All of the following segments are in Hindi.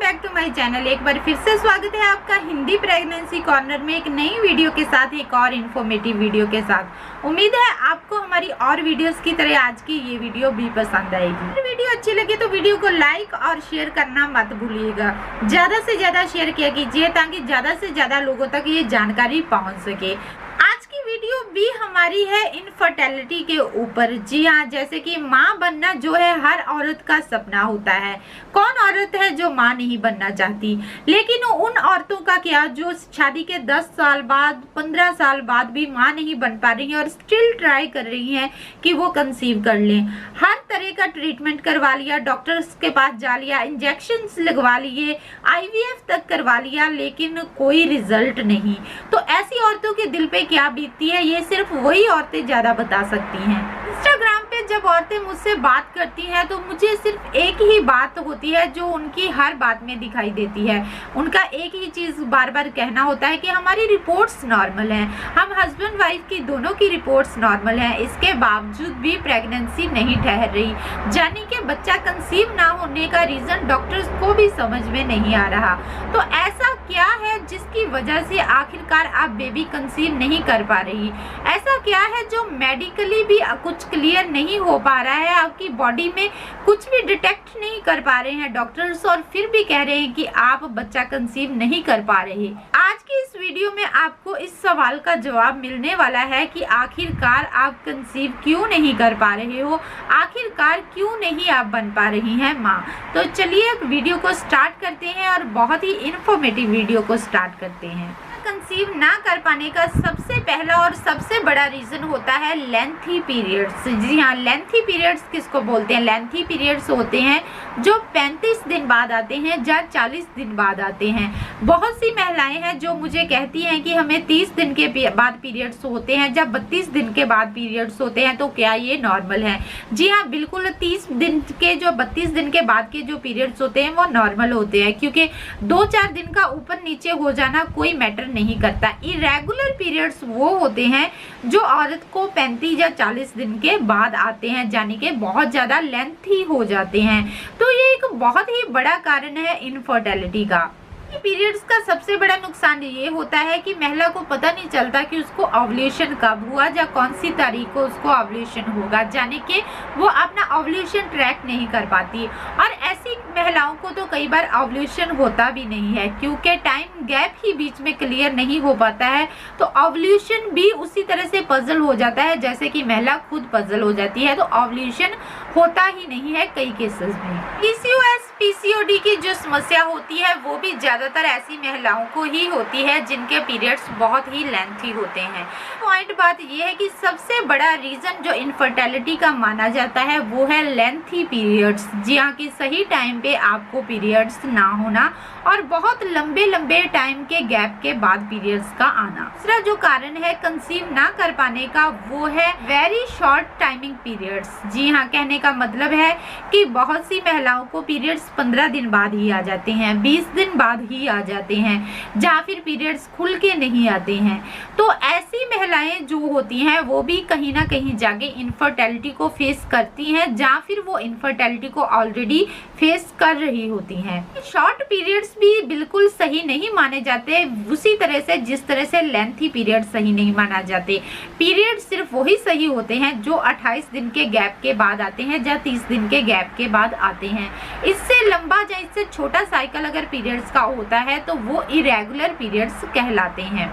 Back to my channel. एक बार फिर से स्वागत है आपका हिंदी प्रेगनेंसी कॉर्नर में एक नई वीडियो के साथ, एक और इन्फॉर्मेटिव वीडियो के साथ। उम्मीद है आपको हमारी और वीडियोस की तरह आज की ये वीडियो भी पसंद आएगी। वीडियो अच्छी लगे तो वीडियो को लाइक और शेयर करना मत भूलिएगा। ज्यादा से ज्यादा शेयर किया कीजिए ताकि ज्यादा से ज्यादा लोगों तक ये जानकारी पहुँच सके। आज की वीडियो भी हमारी है इनफर्टिलिटी के ऊपर। जी हाँ, जैसे कि माँ बनना जो है हर औरत का सपना होता है। कौन औरत है जो माँ नहीं बनना चाहती, लेकिन उन औरतों का क्या जो शादी के 10 साल बाद 15 साल बाद भी माँ नहीं बन पा रही हैं और स्टिल ट्राई कर रही हैं कि वो कंसीव कर लें। हर तरह का ट्रीटमेंट करवा लिया, डॉक्टर्स के पास जा लिया, इंजेक्शंस लगवा लिए, IVF तक करवा लिया, लेकिन कोई रिजल्ट नहीं। तो ऐसी औरतों के दिल पे क्या बीतती है ये सिर्फ वही औरतें ज्यादा बता सकती हैं। इंस्टाग्राम पे जब औरतें मुझसे बात करती हैं तो मुझे सिर्फ एक ही बात होती है जो उनकी हर बात में दिखाई देती है। उनका एक ही चीज बार बार कहना होता है कि हमारी रिपोर्ट्स नॉर्मल हैं, हम हस्बैंड वाइफ की दोनों की रिपोर्ट्स नॉर्मल हैं, इसके बावजूद भी प्रेगनेंसी नहीं ठहर रही। यानी कि बच्चा कंसीव ना होने का रीजन डॉक्टर्स को भी समझ में नहीं आ रहा। तो ऐसा क्या है जिसकी वजह से आखिरकार आप बेबी कंसीव नहीं कर पा रही? ऐसा क्या है जो मेडिकली भी कुछ क्लियर नहीं हो पा रहा है? आपकी बॉडी में कुछ भी डिटेक्ट नहीं कर पा रहे हैं डॉक्टर्स और फिर भी कह रहे हैं कि आप बच्चा कंसीव नहीं कर पा रहे। आज की इस वीडियो में आपको इस सवाल का जवाब मिलने वाला है कि आखिरकार आप कंसीव क्यों नहीं कर पा रहे हो, आखिरकार क्यों नहीं आप बन पा रही हैं माँ। तो चलिए वीडियो को स्टार्ट करते हैं और बहुत ही इंफॉर्मेटिव वीडियो को स्टार्ट करते हैं। कंसीव ना कर पाने का सबसे पहला और सबसे बड़ा रीजन होता है लेंथी पीरियड्स। जी हाँ, लेंथी पीरियड्स किसको बोलते हैं? लेंथी पीरियड्स होते हैं जो 35 दिन बाद आते हैं या 40 दिन बाद आते हैं। बहुत सी महिलाएं हैं जो मुझे कहती हैं कि हमें 30 दिन के बाद पीरियड्स होते हैं, जब 32 दिन के बाद पीरियड्स होते हैं, तो क्या ये नॉर्मल है? जी हाँ, बिल्कुल 30 दिन के जो 32 दिन के बाद के जो पीरियड्स होते हैं वो नॉर्मल होते हैं, क्योंकि 2-4 दिन का ऊपर नीचे हो जाना कोई मैटर नहीं करता। इरेगुलर पीरियड्स वो होते हैं जो औरत को 35 या 40 दिन के बाद आते हैं, यानी कि बहुत ज्यादा लेंथी हो जाते हैं। तो ये एक बहुत ही बड़ा कारण है इनफर्टिलिटी का। पीरियड्स का सबसे बड़ा नुकसान ये होता है कि महिला को पता नहीं चलता कि उसको ओव्यूलेशन कब हुआ या कौन सी तारीख को उसको ओव्यूलेशन होगा, यानी कि वो अपना ओव्यूलेशन ट्रैक नहीं कर पाती। और ऐसी महिलाओं को तो कई बार ओव्यूलेशन होता भी नहीं है, क्योंकि टाइम गैप ही बीच में क्लियर नहीं हो पाता है। तो ओव्यूलेशन भी उसी तरह से पजल हो जाता है जैसे कि महिला खुद पजल हो जाती है। तो ओव्यूलेशन होता ही नहीं है कई केसेस में। PCOS PCOD की जो समस्या होती है वो भी ज्यादातर ऐसी महिलाओं को ही होती है जिनके पीरियड्स बहुत ही लेंथी होते हैं। पॉइंट बात यह है कि सबसे बड़ा रीजन जो इनफर्टिलिटी का माना जाता है वो है लेंथी पीरियड्स। जी हाँ, कि सही टाइम पे आपको पीरियड्स ना होना और बहुत लंबे लंबे टाइम के गैप के बाद पीरियड्स का आना। दूसरा जो कारण है कंसीव ना कर पाने का वो है वेरी शॉर्ट टाइमिंग पीरियड्स। जी हाँ, कहने का मतलब है कि बहुत सी महिलाओं को पीरियड्स 15 दिन बाद ही आ जाते हैं, 20 दिन बाद ही आ जाते हैं, या फिर पीरियड्स खुल के नहीं आते हैं। तो ऐसी महिलाएं जो होती हैं वो भी कहीं ना कहीं जाके इनफर्टिलिटी को फेस करती हैं, या फिर वो इनफर्टिलिटी को ऑलरेडी फेस कर रही होती हैं। शॉर्ट पीरियड्स भी बिल्कुल सही नहीं माने जाते, उसी तरह से जिस तरह से लेंथी पीरियड सही नहीं माना जाते। पीरियड सिर्फ वही सही होते हैं जो 28 दिन के गैप के बाद आते हैं या 30 दिन के गैप के बाद आते हैं। इससे लंबा या इससे छोटा साइकिल अगर पीरियड्स का होता है तो वो इरेगुलर पीरियड्स कहलाते हैं।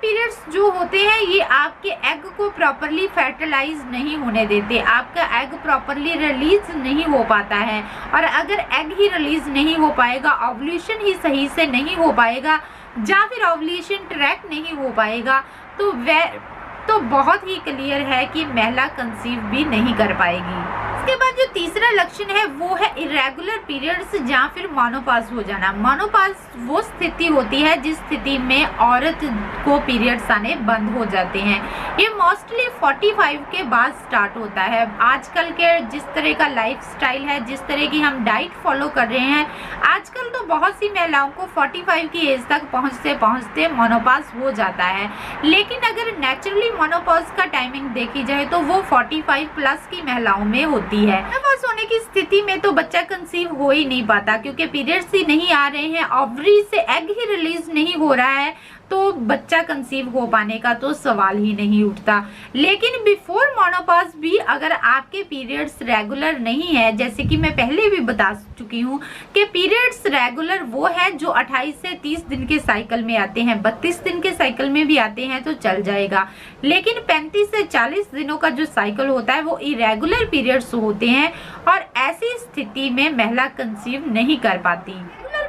पीरियड्स जो होते हैं ये आपके एग को प्रॉपरली फर्टिलाइज नहीं होने देते, आपका एग प्रॉपरली रिलीज नहीं हो पाता है। और अगर एग ही रिलीज नहीं हो पाएगा, ओव्यूलेशन ही सही से नहीं हो पाएगा, या फिर ओव्यूलेशन ट्रैक नहीं हो पाएगा, तो बहुत ही क्लियर है कि महिला कंसीव भी नहीं कर पाएगी। इसके बाद जो तीसरा लक्षण है वो है इरेगुलर पीरियड्स या फिर मोनोपॉज हो जाना। मोनोपॉज वो स्थिति होती है जिस स्थिति में औरत को पीरियड्स आने बंद हो जाते हैं। ये मोस्टली 45 के बाद स्टार्ट होता है। आजकल के जिस तरह का लाइफस्टाइल है, जिस तरह की हम डाइट फॉलो कर रहे हैं, आजकल तो बहुत सी महिलाओं को 45 की एज तक पहुंचते पहुंचते मोनोपॉज हो जाता है। लेकिन अगर नेचुरली मोनोपॉज का टाइमिंग देखी जाए तो वो 45 प्लस की महिलाओं में होती होती है। मेनोपॉज होने की स्थिति में तो बच्चा कंसीव हो ही नहीं पाता, क्योंकि पीरियड्स ही नहीं आ रहे हैं, ओवरी से एग ही रिलीज नहीं हो रहा है, तो बच्चा कंसीव हो पाने का तो सवाल ही नहीं उठता। लेकिन बिफोर मेनोपॉज भी अगर आपके पीरियड्स रेगुलर नहीं है, जैसे कि मैं पहले भी बता चुकी हूँ कि पीरियड्स रेगुलर वो है जो 28 से 30 दिन के साइकिल में आते हैं, 32 दिन के साइकिल में भी आते हैं तो चल जाएगा, लेकिन 35 से 40 दिनों का जो साइकिल होता है वो इरेगुलर पीरियड्स होते हैं, और ऐसी स्थिति में महिला कंसीव नहीं कर पाती।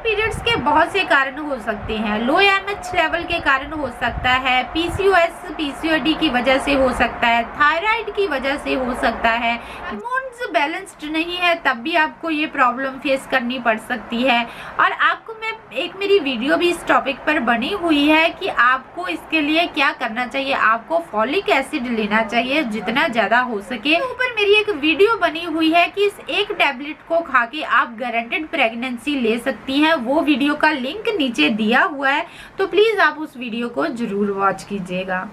पीरियड्स के बहुत से कारण हो सकते हैं, लो एमएच लेवल के कारण हो सकता है, पीसीओएस पीसीओडी की वजह से हो सकता है, थायराइड की वजह से हो सकता है, हार्मोन्स बैलेंस्ड नहीं है तब भी आपको ये प्रॉब्लम फेस करनी पड़ सकती है। और आपको मैं एक मेरी वीडियो भी इस टॉपिक पर बनी हुई है कि आपको इसके लिए क्या करना चाहिए। आपको फॉलिक एसिड लेना चाहिए जितना ज्यादा हो सके। ऊपर मेरी एक वीडियो बनी हुई है कि इस एक टैबलेट को खा के आप गारंटेड प्रेगनेंसी ले सकती हैं, वो वीडियो का लिंक नीचे दिया हुआ है, तो प्लीज आप उस वीडियो को जरूर वॉच कीजिएगा।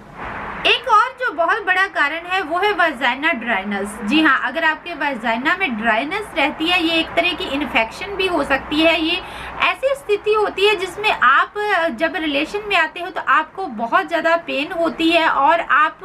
एक और जो बहुत बड़ा कारण है वो है वाजाइना ड्राइनेस। जी हाँ, अगर आपके वाजाइना में ड्राइनेस रहती है, ये एक तरह की इन्फेक्शन भी हो सकती है। ये ऐसी स्थिति होती है जिसमें आप जब रिलेशन में आते हो तो आपको बहुत ज़्यादा पेन होती है, और आप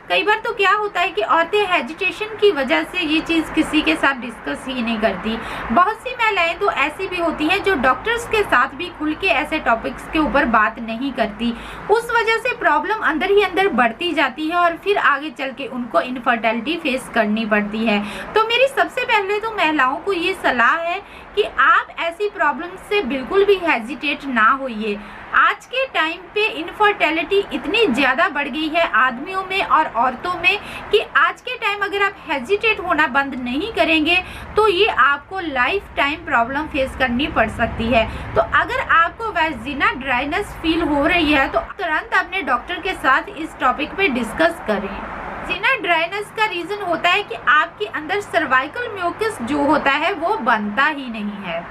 कई बार तो क्या होता है कि औरतें हेजिटेशन की वजह से ये चीज़ किसी के साथ डिस्कस ही नहीं करती। बहुत सी महिलाएं तो ऐसी भी होती हैं जो डॉक्टर्स के साथ भी खुल के ऐसे टॉपिक्स के ऊपर बात नहीं करती, उस वजह से प्रॉब्लम अंदर ही अंदर बढ़ती जाती है और फिर आगे चल के उनको इनफर्टिलिटी फेस करनी पड़ती है। तो मेरी सबसे पहले तो महिलाओं को ये सलाह है कि आप ऐसी प्रॉब्लम से बिल्कुल भी हेजिटेट ना होइए। आज के टाइम पे इनफर्टिलिटी इतनी ज़्यादा बढ़ गई है आदमियों में और औरतों में कि आज के टाइम अगर आप हेजिटेट होना बंद नहीं करेंगे तो ये आपको लाइफ टाइम प्रॉब्लम फेस करनी पड़ सकती है। तो अगर आपको वाजिना ड्राइनेस फील हो रही है तो तुरंत अपने डॉक्टर के साथ इस टॉपिक पे डिस्कस करें। वाजिना ड्राइनेस का रीज़न होता है कि आपके अंदर सर्वाइकल म्यूकस जो होता है वो बनता ही नहीं है।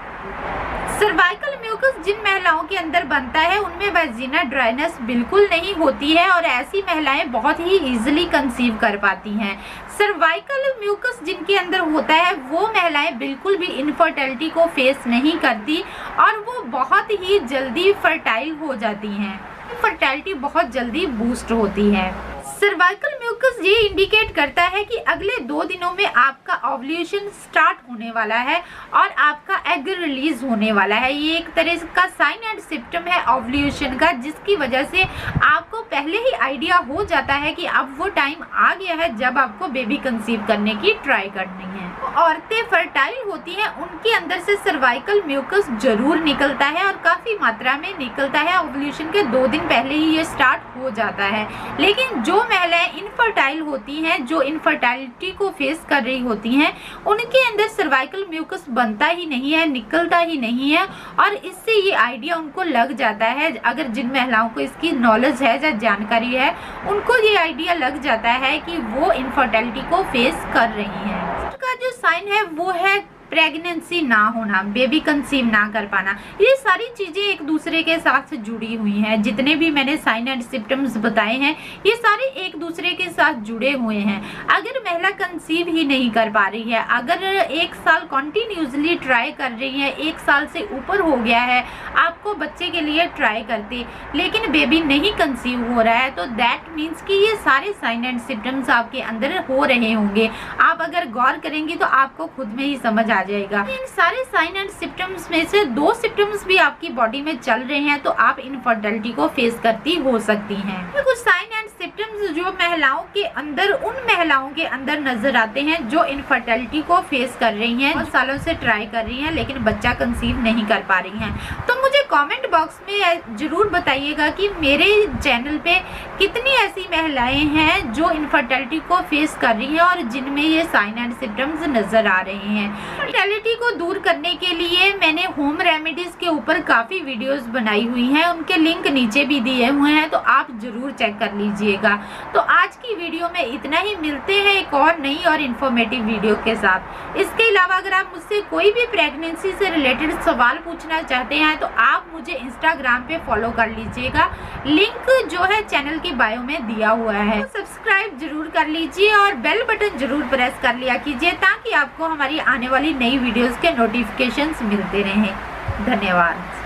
सर्वाइकल म्यूकस जिन महिलाओं के अंदर बनता है उनमें वाजिना ड्राइनेस बिल्कुल नहीं होती है, और ऐसी महिलाएं बहुत ही इजीली कंसीव कर पाती हैं। सर्वाइकल म्यूकस जिनके अंदर होता है वो महिलाएं बिल्कुल भी इनफर्टिलिटी को फेस नहीं करती, और वो बहुत ही जल्दी फर्टाइल हो जाती हैं। फर्टिलिटी बहुत जल्दी बूस्ट होती है। सर्वाइकल म्यूकस ये इंडिकेट करता है कि अगले 2 दिनों में आपका ओव्यूलेशन स्टार्ट होने वाला है और आपका एग रिलीज होने वाला है। ये एक तरह का साइन एंड सिम्टम है ओव्यूलेशन का, जिसकी वजह से आपको पहले ही आइडिया हो जाता है कि अब वो टाइम आ गया है जब आपको बेबी कंसीव करने की ट्राई करनी है। औरतें फर्टाइल होती हैं उनके अंदर से सर्वाइकल म्यूकस जरूर निकलता है और काफ़ी मात्रा में निकलता है। ओव्यूलेशन के 2 दिन पहले ही ये स्टार्ट हो जाता है। लेकिन जो महिलाएं इनफर्टाइल होती हैं, जो इनफर्टाइलिटी को फेस कर रही होती हैं, उनके अंदर सर्वाइकल म्यूकस बनता ही नहीं है, निकलता ही नहीं है, और इससे ये आइडिया उनको लग जाता है। अगर जिन महिलाओं को इसकी नॉलेज है या जानकारी है उनको ये आइडिया लग जाता है कि वो इनफर्टिलिटी को फेस कर रही हैं। का जो साइन है वो है प्रेगनेंसी ना होना, बेबी कंसीव ना कर पाना। ये सारी चीज़ें एक दूसरे के साथ जुड़ी हुई हैं। जितने भी मैंने साइन एंड सिम्टम्स बताए हैं ये सारे एक दूसरे के साथ जुड़े हुए हैं। अगर महिला कंसीव ही नहीं कर पा रही है, अगर 1 साल कॉन्टिन्यूसली ट्राई कर रही है, 1 साल से ऊपर हो गया है आपको बच्चे के लिए ट्राई करते, लेकिन बेबी नहीं कंसीव हो रहा है, तो दैट मीन्स कि ये सारे साइन एंड सिम्टम्स आपके अंदर हो रहे होंगे। आप अगर गौर करेंगी तो आपको खुद में ही समझ आ जाएगा। इन सारे साइन एंड सिम्टम्स में से 2 सिम्टम्स भी आपकी बॉडी में चल रहे हैं तो आप इनफर्टिलिटी को फेस करती हो सकती हैं। कुछ साइन एंड सिम्टम्स जो महिलाओं के अंदर, उन महिलाओं के अंदर नजर आते हैं जो इनफर्टिलिटी को फेस कर रही हैं, बहुत सालों से ट्राई कर रही हैं लेकिन बच्चा कंसीव नहीं कर पा रही हैं। तो मुझे कमेंट बॉक्स में जरूर बताइएगा कि मेरे चैनल पे कितनी ऐसी महिलाएं हैं जो इनफर्टिलिटी को फेस कर रही हैं और जिनमें ये साइन एंड सिम्टम्स नजर आ रहे हैं। इनफर्टिलिटी को दूर करने के लिए मैंने होम रेमेडीज के के ऊपर काफ़ी वीडियोस बनाई हुई हैं, उनके लिंक नीचे भी दिए हुए हैं, तो आप ज़रूर चेक कर लीजिएगा। तो आज की वीडियो में इतना ही, मिलते हैं एक और नई और इन्फॉर्मेटिव वीडियो के साथ। इसके अलावा अगर आप मुझसे कोई भी प्रेगनेंसी से रिलेटेड सवाल पूछना चाहते हैं तो आप मुझे इंस्टाग्राम पे फॉलो कर लीजिएगा, लिंक जो है चैनल की बायो में दिया हुआ है। तो सब्सक्राइब जरूर कर लीजिए और बेल बटन जरूर प्रेस कर लिया कीजिए ताकि आपको हमारी आने वाली नई वीडियोस के नोटिफिकेशंस मिलते रहें। धन्यवाद।